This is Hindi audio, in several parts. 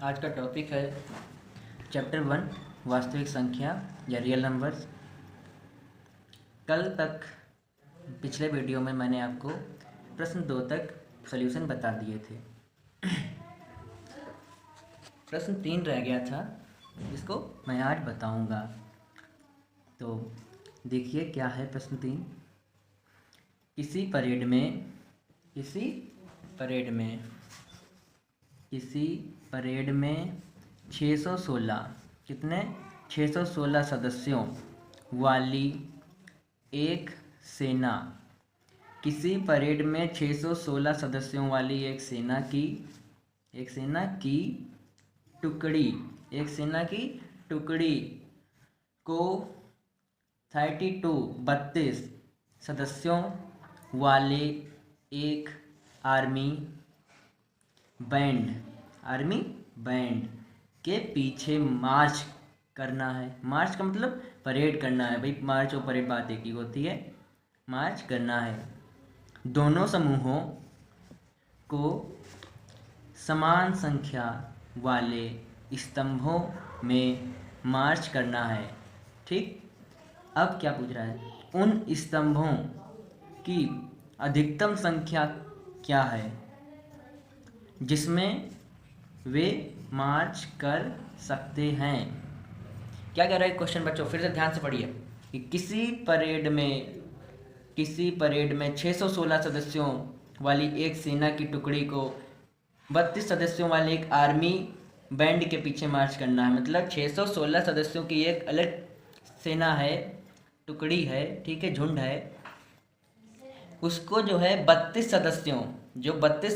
आज का टॉपिक है चैप्टर 1 वास्तविक संख्या या रियल नंबर्स। कल तक पिछले वीडियो में मैंने आपको प्रश्न 2 तक सॉल्यूशन बता दिए थे। प्रश्न 3 रह गया था जिसको मैं आज बताऊंगा। तो देखिए क्या है प्रश्न 3। किसी परेड में 616 कितने 616 सदस्यों वाली एक सेना किसी परेड में 616 सदस्यों वाली एक सेना की टुकड़ी को 32 सदस्यों वाले एक आर्मी बैंड के पीछे मार्च करना है। मार्च का मतलब परेड करना है भाई, मार्च और परेड बात एक ही होती है। मार्च करना है। दोनों समूहों को समान संख्या वाले स्तंभों में मार्च करना है। ठीक, अब क्या पूछ रहा है, उन स्तंभों की अधिकतम संख्या क्या है जिसमें वे मार्च कर सकते हैं। क्या कह रहा है क्वेश्चन बच्चों, फिर से ध्यान से पढ़िए कि किसी परेड में 616 सदस्यों वाली एक सेना की टुकड़ी को 32 सदस्यों वाले एक आर्मी बैंड के पीछे मार्च करना है। मतलब 616 सदस्यों की एक अलग सेना है, टुकड़ी है, ठीक है, झुंड है, उसको जो है 32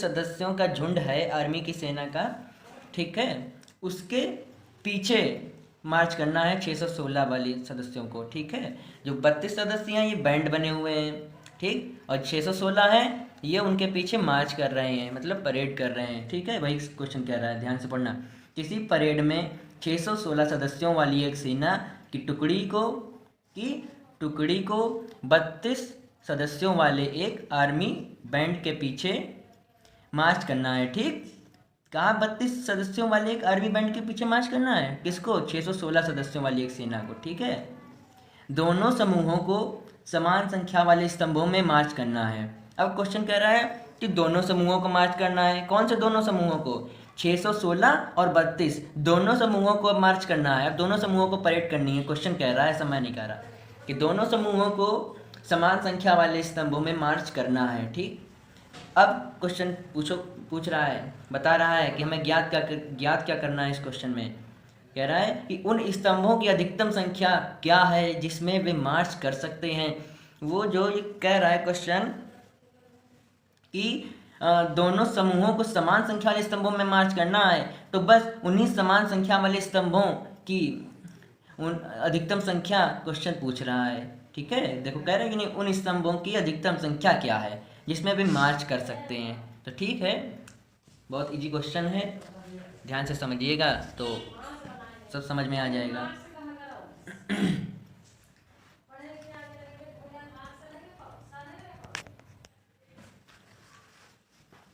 सदस्यों का झुंड है आर्मी की सेना का, ठीक है, उसके पीछे मार्च करना है 616 वाली सदस्यों को। ठीक है, जो 32 सदस्य हैं ये बैंड बने हुए हैं, ठीक, और 616 हैं ये उनके पीछे मार्च कर रहे हैं, मतलब परेड कर रहे हैं। ठीक है, वही क्वेश्चन कह रहा है, ध्यान से पढ़ना। किसी परेड में 616 सदस्यों वाली एक सेना की टुकड़ी को 32 सदस्यों वाले एक आर्मी बैंड के पीछे मार्च करना है। ठीक, कहाँ 32 सदस्यों वाले एक आर्मी बैंड के पीछे मार्च करना है, किसको, 616 सदस्यों वाली एक सेना को। ठीक है, दोनों समूहों को समान संख्या वाले स्तंभों में मार्च करना है। अब क्वेश्चन कह रहा है कि दोनों समूहों को मार्च करना है। कौन से दोनों समूहों को, 616 और 32 दोनों समूहों को मार्च करना है। अब दोनों समूहों को परेड करनी है। क्वेश्चन कह रहा है, ऐसा मैं नहीं कह रहा, कि दोनों समूहों को समान संख्या वाले स्तंभों में मार्च करना है। ठीक, अब क्वेश्चन पूछ रहा है, बता रहा है कि हमें ज्ञात क्या करना है। इस क्वेश्चन में कह रहा है कि उन स्तंभों की अधिकतम संख्या क्या है जिसमें वे मार्च कर सकते हैं। वो जो ये कह रहा है क्वेश्चन कि दोनों समूहों को समान संख्या वाले स्तंभों में मार्च करना है, तो बस उन्हीं समान संख्या वाले स्तंभों की उन अधिकतम संख्या क्वेश्चन पूछ रहा है। ठीक है, देखो कह रहा है कि नहीं, उन स्तंभों की अधिकतम संख्या क्या है जिसमें भी मार्च कर सकते हैं। तो ठीक है, बहुत इजी क्वेश्चन है, ध्यान से समझिएगा तो सब समझ में आ जाएगा।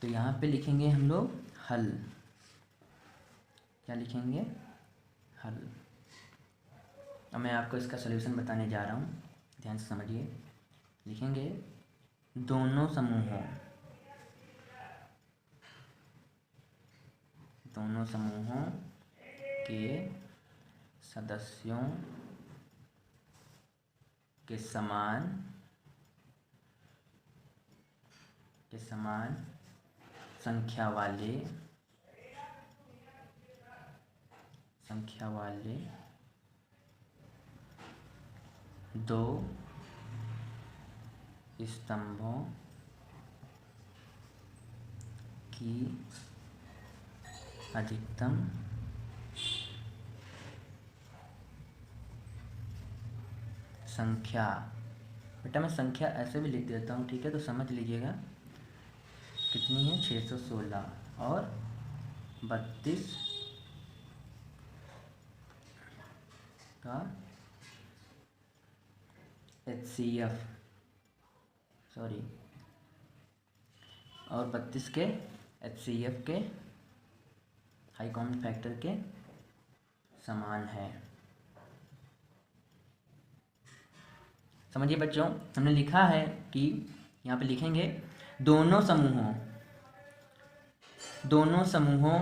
तो यहाँ पे लिखेंगे हम लोग हल। क्या लिखेंगे, हल। अब मैं आपको इसका सलूशन बताने जा रहा हूँ, ध्यान से समझिए। लिखेंगे दोनों समूहों के सदस्यों के समान संख्या वाले दो स्तंभों की अधिकतम संख्या, बेटा मैं संख्या ऐसे भी लिख देता हूँ, ठीक है, तो समझ लीजिएगा कितनी है, 616 और 32 का HCF, सॉरी, और 32 के HCF के हाई कॉमन फैक्टर के समान है। समझिए बच्चों, हमने लिखा है कि यहाँ पे लिखेंगे दोनों समूहों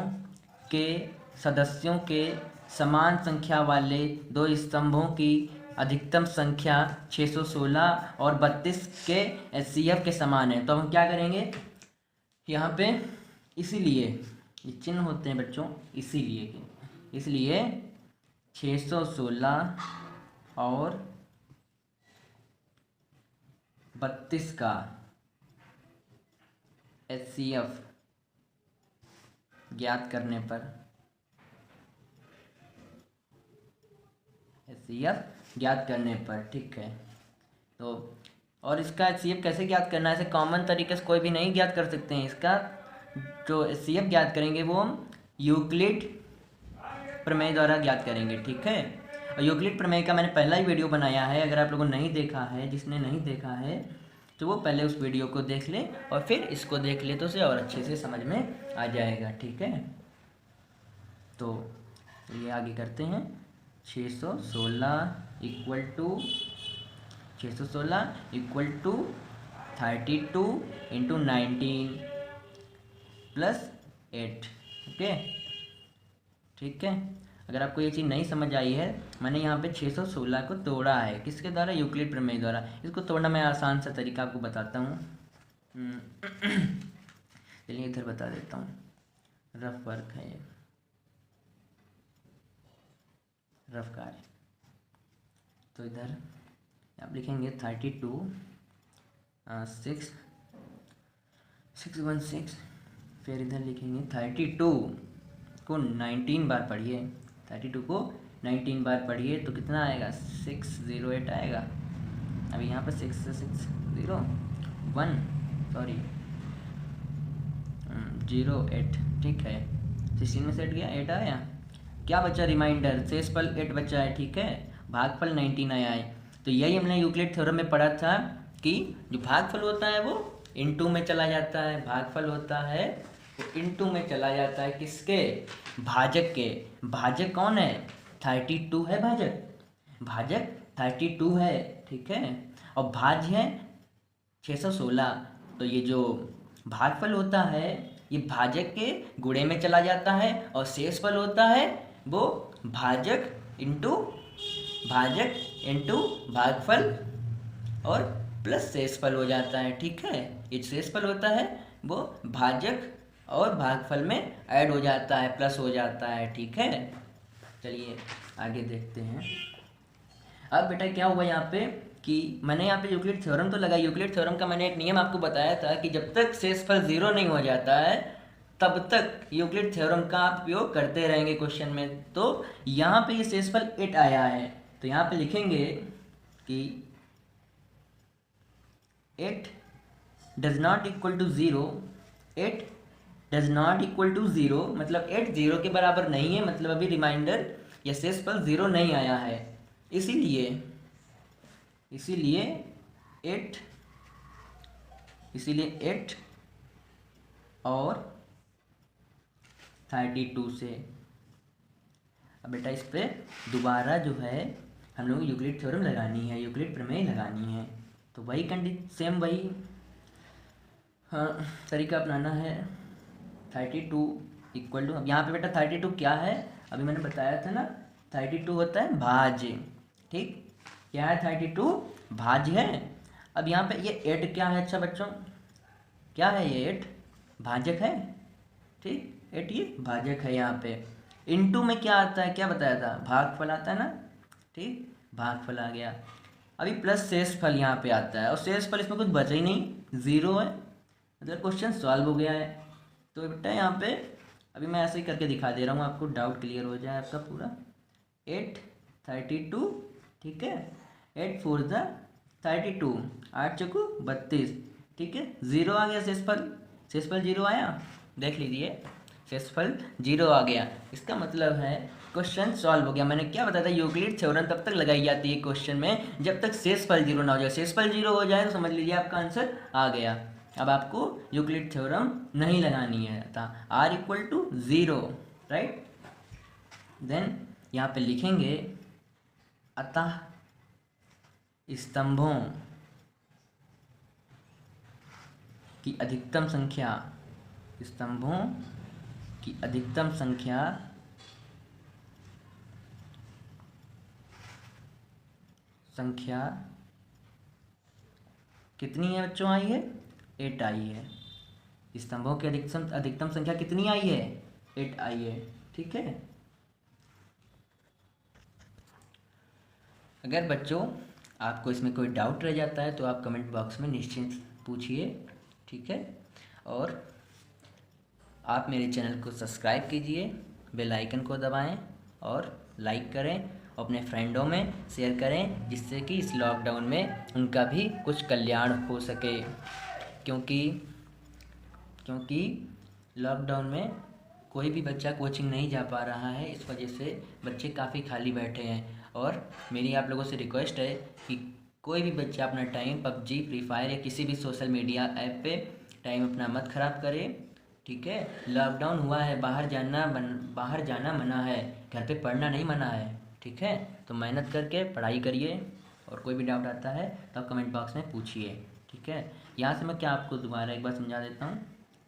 के सदस्यों के समान संख्या वाले दो स्तंभों की अधिकतम संख्या 616 और 32 के HCF के समान है। तो हम क्या करेंगे यहाँ पे, इसीलिए ये चिन्ह होते हैं बच्चों, इसलिए 616 और 32 का HCF ज्ञात करने पर, ठीक है। तो और इसका HCF कैसे ज्ञात करना है, ऐसे कॉमन तरीके से कोई भी नहीं ज्ञात कर सकते हैं। इसका जो HCF ज्ञात करेंगे वो हम यूक्लिड प्रमेय द्वारा ज्ञात करेंगे, ठीक है। और यूक्लिड प्रमेय का मैंने पहला ही वीडियो बनाया है, अगर आप लोगों ने नहीं देखा है, जिसने नहीं देखा है तो वो पहले उस वीडियो को देख ले और फिर इसको देख ले, तो उसे और अच्छे से समझ में आ जाएगा, ठीक है। तो ये आगे करते हैं। 616 इक्वल टू 32 इंटू 19 प्लस 8, ओके, ठीक है। अगर आपको ये चीज़ नहीं समझ आई है, मैंने यहाँ पे 616 को तोड़ा है, किसके द्वारा, यूक्लिड प्रमेय द्वारा। इसको तोड़ना मैं आसान सा तरीका आपको बताता हूँ। चलिए इधर बता देता हूँ, रफ वर्क है ये, रफ कार्य। तो इधर आप लिखेंगे 32 616, फिर इधर लिखेंगे 32 को 19 बार पढ़िए, 32 को 19 बार पढ़िए तो कितना आएगा, 608 आएगा। अभी यहाँ पर 601 सॉरी 08, ठीक है। 16 में से 8 गया, 8 आया, क्या बचा, रिमाइंडर, शेषफल 8 बचा है, ठीक है। भागफल 19 आया है। तो यही हमने यूक्लिड थ्योरम में पढ़ा था कि जो भागफल होता है वो इनटू में चला जाता है, भागफल होता है वो इनटू में चला जाता है, किसके, भाजक के। भाजक कौन है, 32 है, भाजक 32 है, ठीक है। और भाज्य है 616। तो ये जो भागफल होता है ये भाजक के गुणे में चला जाता है, और शेषफल होता है वो भाजक इंटू भागफल और प्लस शेषफल हो जाता है, ठीक है। ये शेषफल होता है वो भाजक और भागफल में ऐड हो जाता है, प्लस हो जाता है, ठीक है। चलिए आगे देखते हैं। अब बेटा क्या हुआ यहाँ पे कि मैंने यहाँ पे यूक्लिड थ्योरम तो लगा, यूक्लिड थ्योरम का मैंने एक नियम आपको बताया था कि जब तक शेषफल 0 नहीं हो जाता है तब तक यूक्लिड थ्योरम का आप उपयोग करते रहेंगे क्वेश्चन में। तो यहाँ पे ये शेषफल 8 आया है, तो यहाँ पे लिखेंगे कि 8 does not equal to 0, 8 does not equal to 0 मतलब 8 0 के बराबर नहीं है, मतलब अभी रिमाइंडर या शेषफल 0 नहीं आया है। इसीलिए 8 और 32 से। अब बेटा इस पे दोबारा जो है हम लोग यूक्लिड थ्योरम लगानी है, यूक्लिड प्रमेय लगानी है। तो वही सेम वही तरीका अपनाना है। 32 इक्वल टू, अब यहाँ पे बेटा 32 क्या है, अभी मैंने बताया था ना, 32 होता है भाज्य, ठीक, क्या है, 32 भाज्य है। अब यहाँ पे ये 8 क्या है, अच्छा बच्चों क्या है, ये 8 भाजक है, ठीक, 8 ये भाजक है। यहाँ पे इनटू में क्या आता है, क्या बताया था, भागफल आता है ना, ठीक, भागफल आ गया। अभी प्लस शेषफल यहाँ पे आता है, और शेषफल इसमें कुछ बचा ही नहीं, 0 है, मतलब क्वेश्चन सॉल्व हो गया है। तो बेटा यहाँ पे अभी मैं ऐसे ही करके दिखा दे रहा हूँ, आपको डाउट क्लियर हो जाए आपका पूरा। 8 32, ठीक है, 8 4 32, 8 चौको 32, ठीक है, 0 आ गया शेषफल 0 आया, देख लीजिए शेषफल 0 आ गया। इसका मतलब है क्वेश्चन सॉल्व हो गया। मैंने क्या बताया था, यूक्लिड थ्योरम तब तक लगाई जाती है क्वेश्चन में जब तक शेषफल 0 ना हो जाए। शेषफल 0 हो जाए तो समझ लीजिए आपका आंसर आ गया। अब आपको यूक्लिड थ्योरम नहीं लगानी है, था R = 0, राइट। देन यहाँ पे लिखेंगे अतः स्तंभों की अधिकतम संख्या, स्तंभों की अधिकतम संख्या कितनी है बच्चों? आई है 8 आई है। स्तंभों की अधिकतम संख्या कितनी आई है? 8 आई है। ठीक है। अगर बच्चों आपको इसमें कोई डाउट रह जाता है तो आप कमेंट बॉक्स में निश्चिंत पूछिए। ठीक है। और आप मेरे चैनल को सब्सक्राइब कीजिए, बेल आइकन को दबाएं और लाइक करें, अपने फ्रेंडों में शेयर करें, जिससे कि इस लॉकडाउन में उनका भी कुछ कल्याण हो सके। क्योंकि लॉकडाउन में कोई भी बच्चा कोचिंग नहीं जा पा रहा है, इस वजह से बच्चे काफ़ी खाली बैठे हैं। और मेरी आप लोगों से रिक्वेस्ट है कि कोई भी बच्चा अपना टाइम पबजी, फ्री फायर या किसी भी सोशल मीडिया ऐप पे टाइम अपना मत ख़राब करे। ठीक है। लॉकडाउन हुआ है, बाहर जाना मना है, घर पे पढ़ना नहीं मना है। ठीक है। तो मेहनत करके पढ़ाई करिए, और कोई भी डाउट आता है तो आप कमेंट बॉक्स में पूछिए। ठीक है। यहाँ से मैं क्या आपको दोबारा एक बार समझा देता हूँ।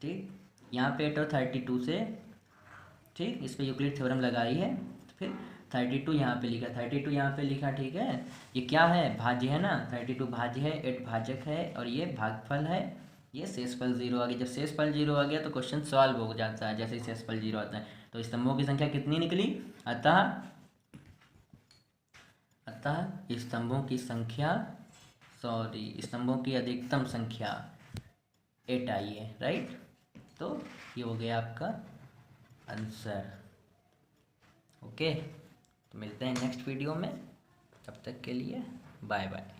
ठीक। यहाँ पे 8 और 32 से, ठीक, इस पर यूक्लिड थ्योरम लगाई है, तो फिर 32 यहाँ पे लिखा, 32 यहाँ पे लिखा। ठीक है। ये क्या है? भाज्य है ना। 32 भाज्य है, 8 भाजक है, और ये भागफल है, ये शेषफल 0 आ गया। जब शेषफल 0 आ गया तो क्वेश्चन सॉल्व हो जाता है, जैसे ही शेषफल 0 आता है। तो स्तंभों की संख्या कितनी निकली? अतः स्तंभों की संख्या, स्तंभों की अधिकतम संख्या 8 आई है। राइट। तो ये हो गया आपका आंसर। ओके। तो मिलते हैं नेक्स्ट वीडियो में, तब तक के लिए बाय बाय।